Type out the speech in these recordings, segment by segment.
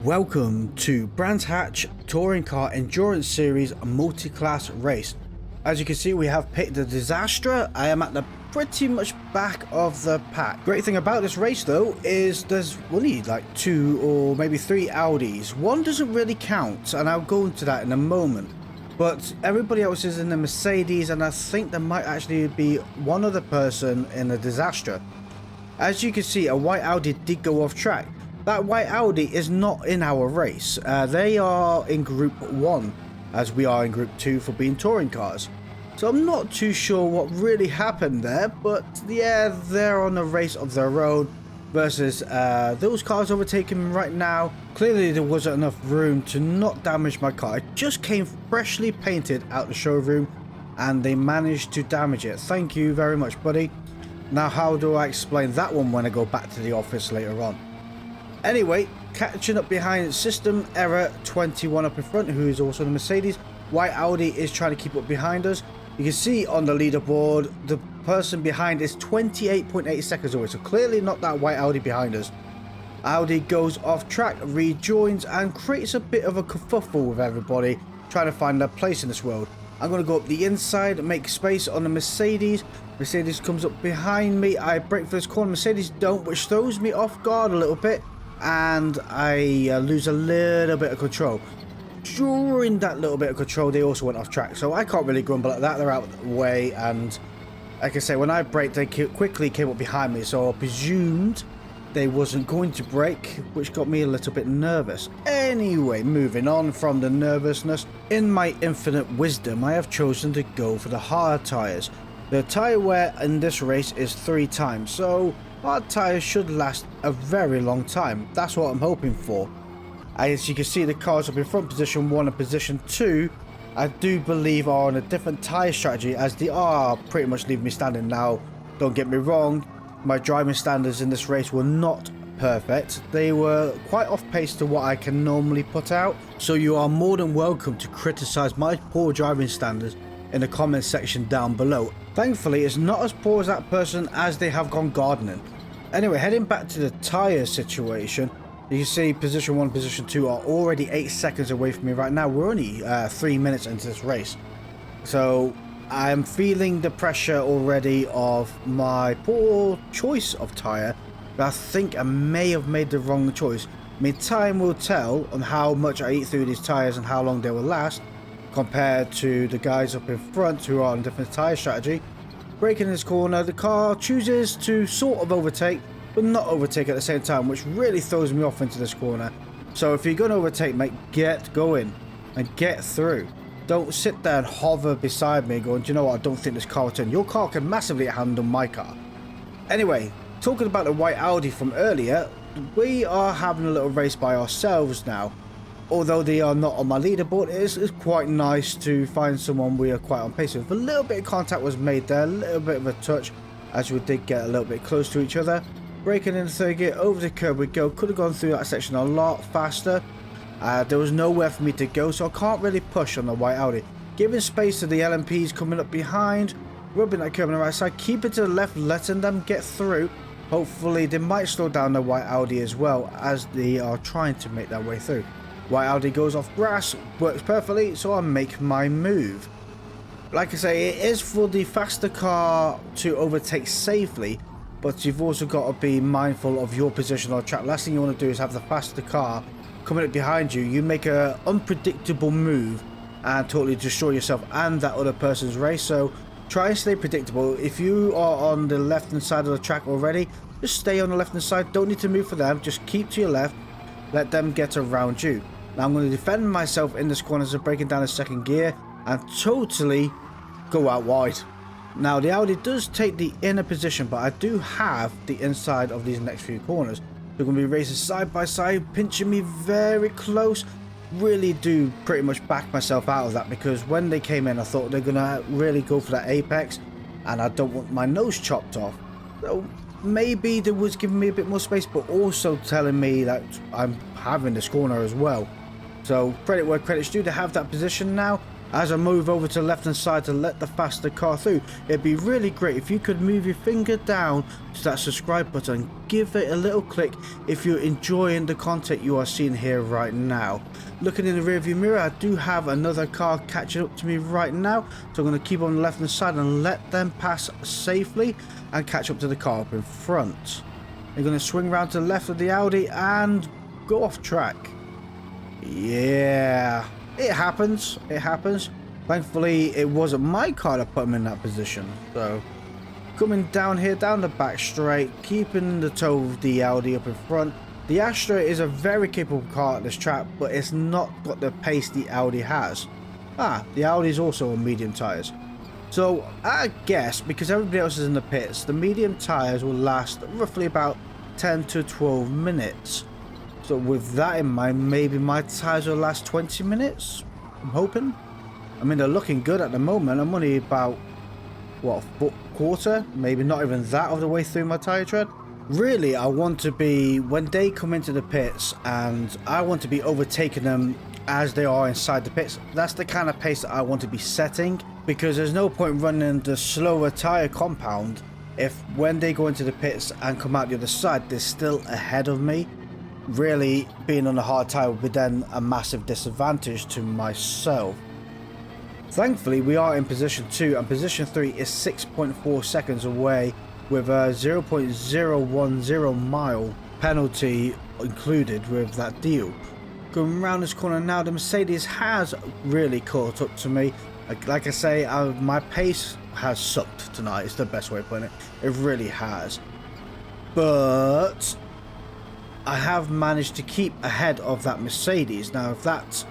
welcome to Brands Hatch Touring Car Endurance Series Multiclass race. As you can see, we have picked the Disaster. I am at the pretty much back of the pack. Great thing about this race though is there's only like 2 or maybe 3 Audis. One doesn't really count, and I'll go into that in a moment. But everybody else is in the Mercedes, and I think there might actually be one other person in the Disaster. As you can see, a white Audi did go off track. That white Audi is not in our race. They are in Group 1, as we are in Group 2 for being touring cars. So I'm not too sure what really happened there, but yeah, they're on a race of their own versus those cars overtaking me right now. Clearly there wasn't enough room to not damage my car. It just came freshly painted out the showroom and they managed to damage it. Thank you very much, buddy. Now how do I explain that one when I go back to the office later on? Anyway, catching up behind System Error 21 up in front, who is also the Mercedes. White Audi is trying to keep up behind us. You can see on the leaderboard, the person behind is 28.8 seconds away, so clearly not that white Audi behind us. Audi goes off track, rejoins, and creates a bit of a kerfuffle with everybody trying to find their place in this world. I'm going to go up the inside, make space on the Mercedes. Mercedes comes up behind me. I brake for this corner. Mercedes don't, which throws me off guard a little bit, and I lose a little bit of control. During that little bit of control, they also went off track, so I can't really grumble at that. They're out of the way, and like I say, when I braked, they quickly came up behind me, so I presumed they wasn't going to brake, which got me a little bit nervous. Anyway, moving on from the nervousness, in my infinite wisdom, I have chosen to go for the hard tyres. The tyre wear in this race is 3 times, so hard tyres should last a very long time. That's what I'm hoping for. As you can see, the cars up in front, position 1 and position 2, I do believe are on a different tyre strategy, as they are pretty much leaving me standing. Now, don't get me wrong, my driving standards in this race were not perfect. They were quite off pace to what I can normally put out, so you are more than welcome to criticise my poor driving standards in the comment section down below. Thankfully, it's not as poor as that person, as they have gone gardening. Anyway, heading back to the tyre situation, you can see position 1 and position 2 are already 8 seconds away from me right now. We're only 3 minutes into this race. So I'm feeling the pressure already of my poor choice of tyre. But I think I may have made the wrong choice. I mean, time will tell on how much I eat through these tyres and how long they will last, compared to the guys up in front who are on a different tyre strategy. Braking in this corner, the car chooses to sort of overtake, but not overtake at the same time, which really throws me off into this corner. So if you're going to overtake, mate, get going and get through. Don't sit there and hover beside me going, do you know what, I don't think this car will turn. Your car can massively handle my car. Anyway, talking about the white Audi from earlier, we are having a little race by ourselves now. Although they are not on my leaderboard, it's quite nice to find someone we are quite on pace with. A little bit of contact was made there, a little bit of a touch, as we did get a little bit close to each other. Braking in the third gear, over the curb we go. Could have gone through that section a lot faster. There was nowhere for me to go, so I can't really push on the white Audi. Giving space to the LMPs coming up behind, rubbing that curb on the right side, keep it to the left, letting them get through. Hopefully they might slow down the white Audi as well, as they are trying to make their way through. White Audi goes off grass, works perfectly, so I make my move. Like I say, it is for the faster car to overtake safely, but you've also got to be mindful of your position on the track. Last thing you want to do is have the faster car coming up behind you. You make an unpredictable move and totally destroy yourself and that other person's race. So try and stay predictable. If you are on the left hand side of the track already, just stay on the left hand side. Don't need to move for them. Just keep to your left. Let them get around you. Now I'm going to defend myself in this corner, so breaking down a second gear and totally go out wide. Now the Audi does take the inner position, but I do have the inside of these next few corners. They're going to be racing side by side, pinching me very close. Really do pretty much back myself out of that, because when they came in I thought they're going to really go for that apex, and I don't want my nose chopped off. So maybe they was giving me a bit more space, but also telling me that I'm having this corner as well. So credit where credit's due to have that position now. As I move over to the left hand side to let the faster car through, it'd be really great if you could move your finger down to that subscribe button, give it a little click if you're enjoying the content you are seeing here right now. Looking in the rearview mirror, I do have another car catching up to me right now, so I'm going to keep on the left hand side and let them pass safely and catch up to the car up in front. They're going to swing around to the left of the Audi and go off track. Yeah. It happens. It happens. Thankfully, it wasn't my car that put him in that position. So, coming down here, down the back straight, keeping the toe of the Audi up in front. The Astra is a very capable car at this track, but it's not got the pace the Audi has. The Audi is also on medium tyres. So, I guess, because everybody else is in the pits, the medium tyres will last roughly about 10 to 12 minutes. So with that in mind, maybe my tyres will last 20 minutes, I'm hoping. I mean, they're looking good at the moment. I'm only about, what, a quarter? Maybe not even that of the way through my tyre tread. Really, I want to be, when they come into the pits, and I want to be overtaking them as they are inside the pits. That's the kind of pace that I want to be setting, because there's no point running the slower tyre compound if when they go into the pits and come out the other side, they're still ahead of me. Really, being on a hard tyre would be then a massive disadvantage to myself. Thankfully, we are in position 2, and position 3 is 6.4 seconds away with a 0.010 mile penalty included with that deal. Going around this corner now, the Mercedes has really caught up to me. Like I say, my pace has sucked tonight, is the best way of putting it. It really has. But I have managed to keep ahead of that Mercedes. Now, if that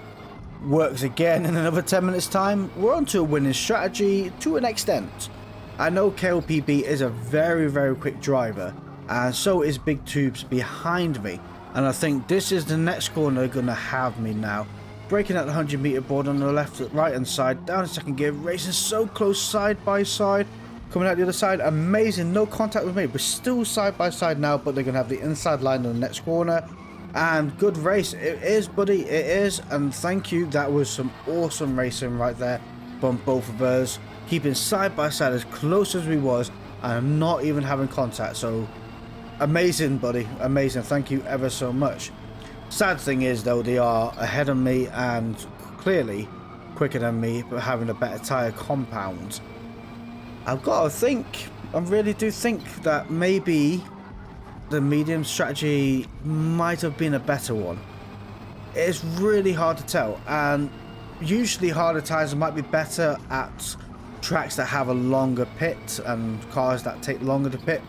works again in another 10 minutes time, we're on to a winning strategy to an extent. I know KLPB is a very, very quick driver, and so is Big Tubes behind me. And I think this is the next corner they're going to have me now. Braking at the 100 meter board on the left right hand side, down in second gear, racing so close side by side. Coming out the other side, amazing, no contact with me, but still side by side now, but they're going to have the inside line on the next corner. And good race, it is, buddy, it is, and thank you, that was some awesome racing right there from both of us, keeping side by side as close as we was, and not even having contact. So, amazing, buddy, amazing, thank you ever so much. Sad thing is, though, they are ahead of me, and clearly quicker than me, but having a better tyre compound. I've got to think, I really do think that maybe the medium strategy might have been a better one. It's really hard to tell, and usually harder tyres might be better at tracks that have a longer pit and cars that take longer to pit.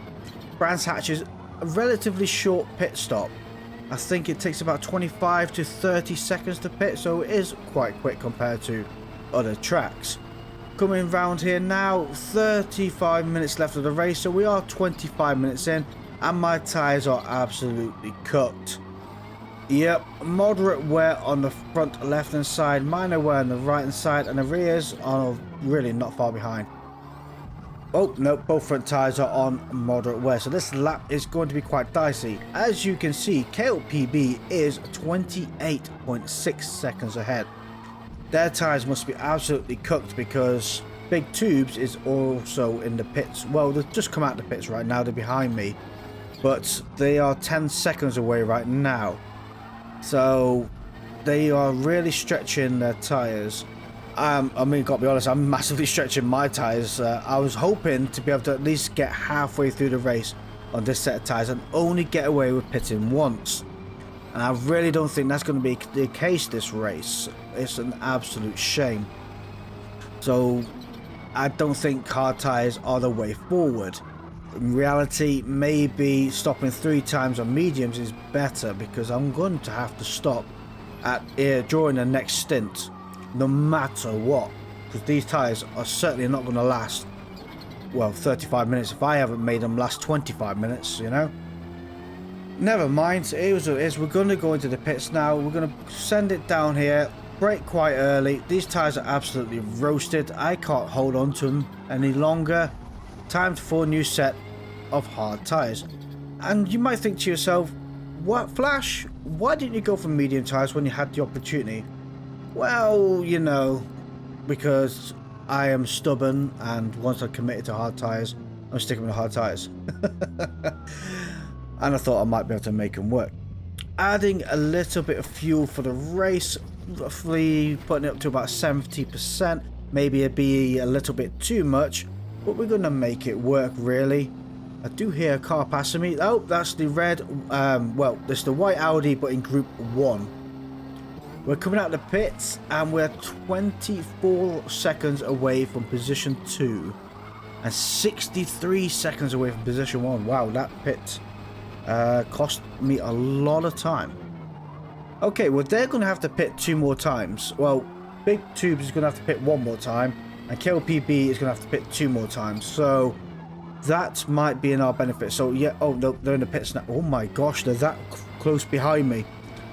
Brands Hatch is a relatively short pit stop. I think it takes about 25 to 30 seconds to pit, so it is quite quick compared to other tracks. Coming round here now, 35 minutes left of the race, so we are 25 minutes in, and my tyres are absolutely cooked. Yep, moderate wear on the front left hand side, minor wear on the right hand side, and the rears are really not far behind. Oh no, both front tyres are on moderate wear, so this lap is going to be quite dicey. As you can see, KLPB is 28.6 seconds ahead. Their tyres must be absolutely cooked because Big Tubes is also in the pits. Well, they've just come out the pits right now, they're behind me, but they are 10 seconds away right now. So they are really stretching their tyres. I mean, gotta be honest, I'm massively stretching my tyres. I was hoping to be able to at least get halfway through the race on this set of tyres and only get away with pitting once. And I really don't think that's going to be the case this race. It's an absolute shame. So I don't think hard tyres are the way forward. In reality, maybe stopping 3 times on mediums is better, because I'm going to have to stop at during the next stint, no matter what, because these tyres are certainly not going to last, well, 35 minutes if I haven't made them last 25 minutes, you know. Never mind, it is what it is. We're going to go into the pits now. We're going to send it down here, brake quite early. These tyres are absolutely roasted. I can't hold on to them any longer. Time for a new set of hard tyres. And you might think to yourself, what, Flash? Why didn't you go for medium tyres when you had the opportunity? Well, you know, because I am stubborn, and once I'm committed to hard tyres, I'm sticking with the hard tyres. And I thought I might be able to make them work. Adding a little bit of fuel for the race, roughly putting it up to about 70%. Maybe it'd be a little bit too much, but we're going to make it work really. I do hear a car passing me. Oh, that's the red, well, that's the white Audi, but in Group 1. We're coming out of the pits, and we're 24 seconds away from position 2. And 63 seconds away from position 1. Wow, that pit cost me a lot of time. Okay, well, they're going to have to pit 2 more times. Well, Big Tubes is going to have to pit 1 more time, and KLPB is going to have to pit 2 more times. So that might be in our benefit. So yeah, oh no, they're in the pits now. Oh my gosh, they're that close behind me.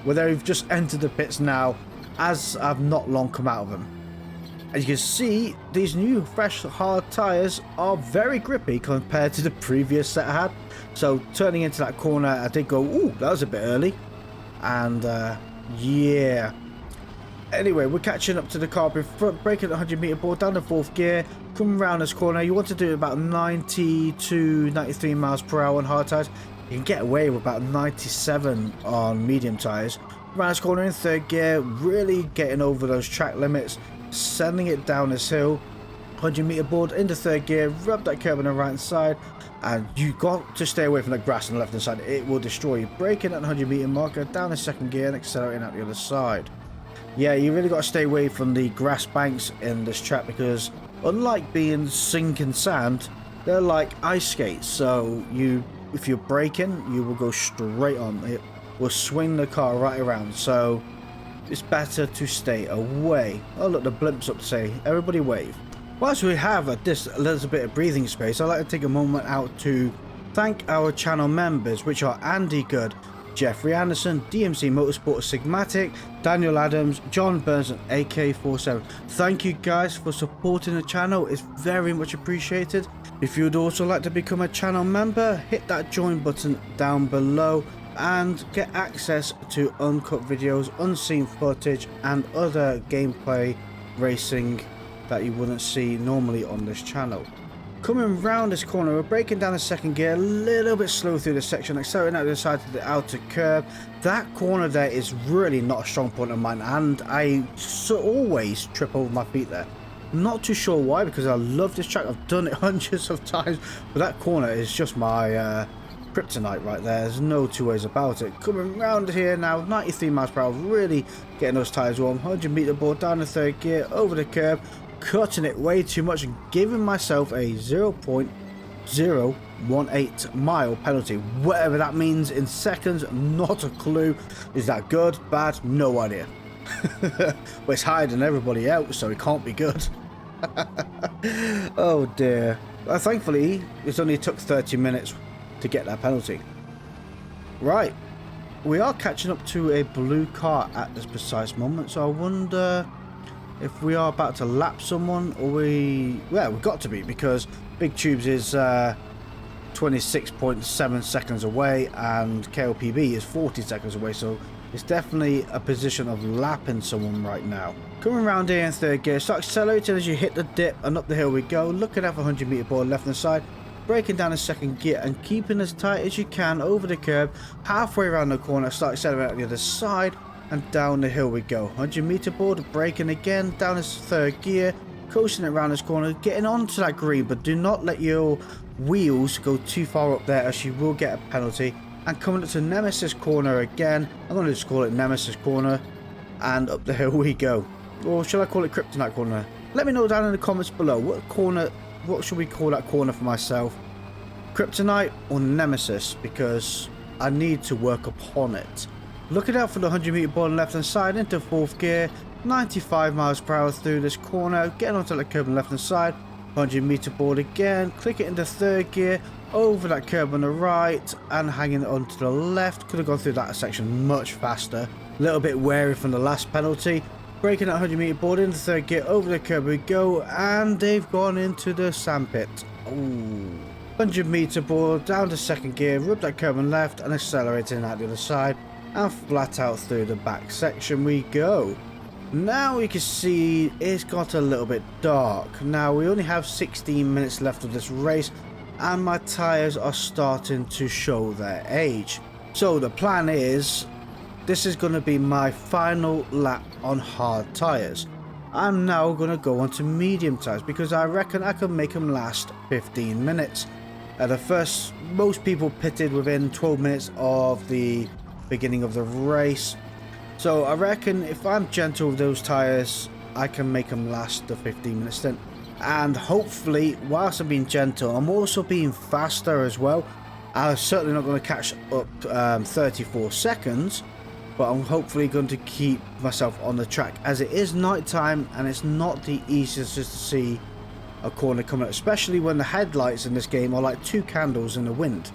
Well, they've just entered the pits now, as I've not long come out of them. As you can see, these new fresh hard tyres are very grippy compared to the previous set I had. So turning into that corner, I did go, ooh, that was a bit early. And yeah. Anyway, we're catching up to the car in front, braking at 100 meter board, down the 4th gear, coming around this corner. You want to do about 90 to 93 miles per hour on hard tyres. You can get away with about 97 on medium tyres. Around this corner in 3rd gear, really getting over those track limits, sending it down this hill. 100 meter board into 3rd gear, rub that curb on the right hand side, and you got to stay away from the grass on the left hand side. It will destroy you. Braking at the 100 meter marker, down the 2nd gear, and accelerating out the other side. Yeah, you really got to stay away from the grass banks in this track, because unlike being sinking sand, they're like ice skates. So if you're braking, you will go straight on. It will swing the car right around. So it's better to stay away. Oh look, the blimp's up to say, everybody wave. Whilst we have this little bit of breathing space, I'd like to take a moment out to thank our channel members, which are Andy Good, Jeffrey Anderson, DMC Motorsport, Sigmatic, Daniel Adams, John Burns, and AK47. Thank you guys for supporting the channel. It's very much appreciated. If you'd also like to become a channel member, hit that join button down below and get access to uncut videos, unseen footage, and other gameplay racing that you wouldn't see normally on this channel. Coming round this corner, we're braking down the 2nd gear, a little bit slow through the section, accelerating out the side to the outer curb. That corner there is really not a strong point of mine, and I always trip over my feet there. Not too sure why, because I love this track. I've done it hundreds of times, but that corner is just my kryptonite right there. There's no 2 ways about it. Coming round here now, 93 miles per hour, really getting those tyres warm. 100 meter board, down the 3rd gear, over the curb, cutting it way too much and giving myself a 0.018 mile penalty. Whatever that means in seconds, not a clue. Is that good, bad? No idea. But it's higher than everybody else, so it can't be good. Oh dear. Thankfully, it only took 30 minutes to get that penalty. Right, we are catching up to a blue car at this precise moment, so I wonder if we are about to lap someone, or we've got to be, because Big Tubes is 26.7 seconds away and KLPB is 40 seconds away, so it's definitely a position of lapping someone right now. Coming around here in 3rd gear, start accelerating as you hit the dip, and up the hill we go, looking at the 100 meter board left hand side, braking down the 2nd gear and keeping as tight as you can over the curb. Halfway around the corner, start accelerating out the other side, and down the hill we go. 100 meter board, braking again, down this 3rd gear, coasting it around this corner, getting onto that green, but do not let your wheels go too far up there, as you will get a penalty. And coming up to Nemesis corner again, I'm going to just call it Nemesis corner, and up the hill we go. Or should I call it Kryptonite corner? Let me know down in the comments below, what should we call that corner for myself? Kryptonite or Nemesis, because I need to work upon it. Looking out for the 100 meter board on the left hand side into 4th gear, 95 miles per hour through this corner, getting onto the curb on the left hand side, 100 meter board again, click it into 3rd gear, over that curb on the right, and hanging it onto the left. Could have gone through that section much faster. A little bit wary from the last penalty. Braking that 100 meter board into 3rd gear, over the curb we go, and they've gone into the sandpit. Ooh. 100 meter board, down to 2nd gear, rub that curb on left, and accelerating out the other side, and flat out through the back section we go. Now you can see it's got a little bit dark. Now we only have 16 minutes left of this race and my tyres are starting to show their age. So the plan is, this is going to be my final lap on hard tyres. I'm now going to go on to medium tyres because I reckon I can make them last 15 minutes. Most people pitted within 12 minutes of the beginning of the race. So I reckon if I'm gentle with those tyres, I can make them last the 15 minute stint. And hopefully, whilst I'm being gentle, I'm also being faster as well. I'm certainly not going to catch up 34 seconds, but I'm hopefully going to keep myself on the track, as it is night time and it's not the easiest just to see a corner coming up, especially when the headlights in this game are like 2 candles in the wind.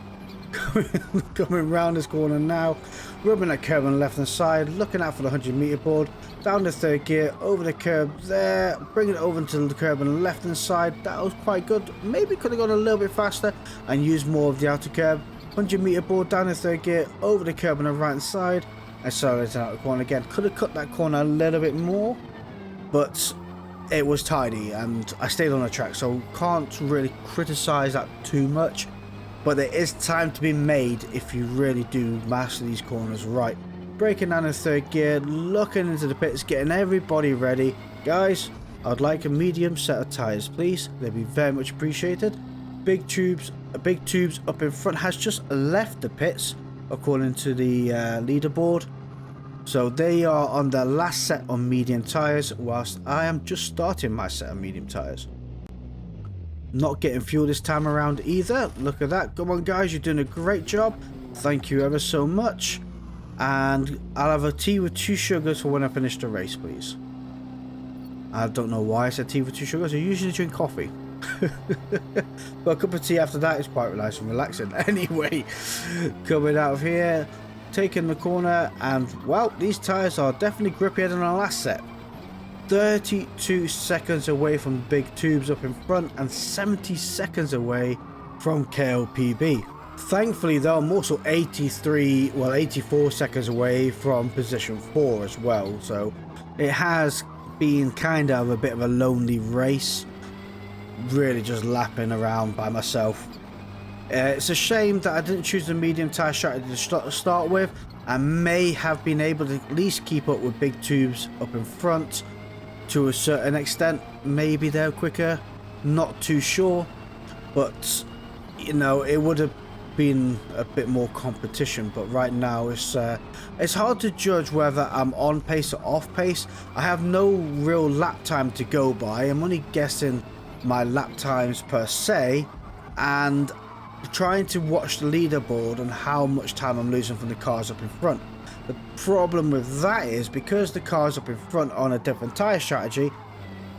Coming round this corner now, rubbing that curb on the left hand side, looking out for the 100-meter board, down the third gear, over the curb there, bringing it over to the curb on the left hand side. That was quite good. Maybe could have gone a little bit faster and used more of the outer curb. 100-meter board, down the third gear, over the curb on the right hand side, accelerating out the corner again. Could have cut that corner a little bit more, but it was tidy and I stayed on the track, so can't really criticize that too much. But there is time to be made if you really do master these corners right. Braking down in third gear, looking into the pits, getting everybody ready. Guys, I'd like a medium set of tyres, please. They'd be very much appreciated. Big tubes up in front has just left the pits, according to the leaderboard. So they are on their last set on medium tyres, whilst I am just starting my set of medium tyres. Not getting fuel this time around either. Look at that. Come on guys, you're doing a great job. Thank you ever so much. And I'll have a tea with 2 sugars for when I finish the race, please. I don't know why I said tea with 2 sugars. I usually drink coffee. But a cup of tea after that is quite nice and relaxing. Anyway, coming out of here, taking the corner, and well, these tyres are definitely grippier than our last set. 32 seconds away from big tubes up in front and 70 seconds away from KLPB. Thankfully though, I'm also 84 seconds away from position 4 as well, so it has been kind of a bit of a lonely race, really just lapping around by myself. It's a shame that I didn't choose the medium tyre strategy to start with. I may have been able to at least keep up with big tubes up in front to a certain extent. Maybe they're quicker, not too sure, but you know, it would have been a bit more competition. But right now it's hard to judge whether I'm on pace or off pace. I have no real lap time to go by. I'm only guessing my lap times per se, and trying to watch the leaderboard and how much time I'm losing from the cars up in front. The problem with that is, because the cars up in front are on a different tyre strategy,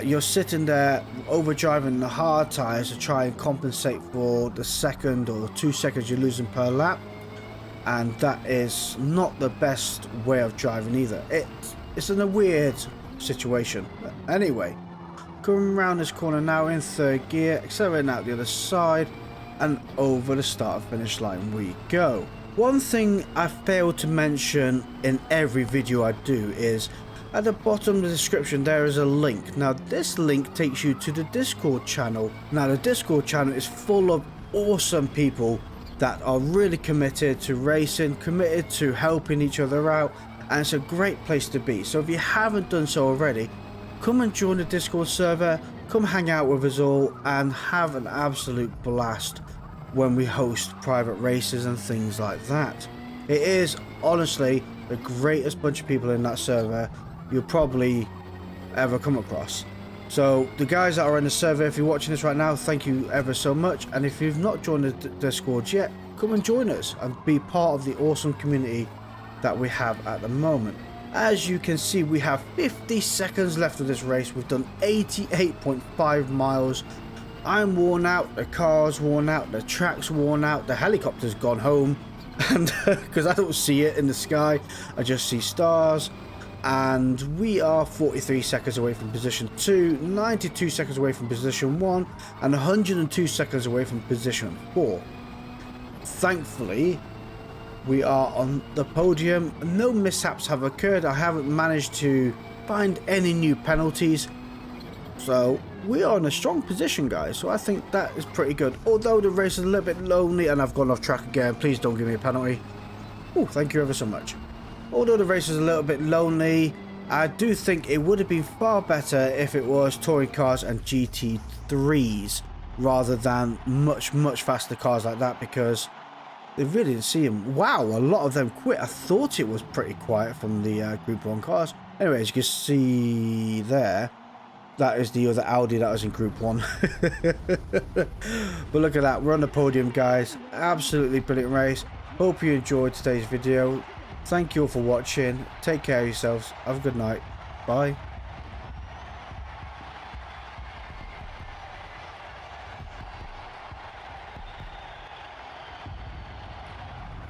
you're sitting there overdriving the hard tyres to try and compensate for the second or 2 seconds you're losing per lap, and that is not the best way of driving either. It's in a weird situation. But anyway, coming around this corner now in third gear, accelerating out the other side, and over the start and finish line we go. One thing I failed to mention in every video I do is, at the bottom of the description there is a link. Now this link takes you to the Discord channel. Now the Discord channel is full of awesome people that are really committed to racing, committed to helping each other out, and it's a great place to be. So if you haven't done so already, come and join the Discord server, come hang out with us all and have an absolute blast when we host private races and things like that. It is honestly the greatest bunch of people in that server you'll probably ever come across. So the guys that are in the server, if you're watching this right now, thank you ever so much. And if you've not joined the Discord yet, come and join us and be part of the awesome community that we have at the moment. As you can see, we have 50 seconds left of this race. We've done 88.5 miles. I'm worn out, the car's worn out, the track's worn out, the helicopter's gone home, and because I don't see it in the sky, I just see stars. And we are 43 seconds away from position 2, 92 seconds away from position 1, and 102 seconds away from position 4. Thankfully, we are on the podium. No mishaps have occurred. I haven't managed to find any new penalties. So we are in a strong position, guys, so I think that is pretty good. Although the race is a little bit lonely, and I've gone off track again, please don't give me a penalty. Oh, thank you ever so much. Although the race is a little bit lonely, I do think it would have been far better if it was touring cars and GT3s rather than much faster cars like that, because they really didn't see them. Wow, a lot of them quit. I thought it was pretty quiet from the Group 1 cars. Anyway, as you can see there, that is the other Audi that was in Group 1. But look at that, we're on the podium, guys. Absolutely brilliant race. Hope you enjoyed today's video. Thank you all for watching. Take care of yourselves. Have a good night. Bye.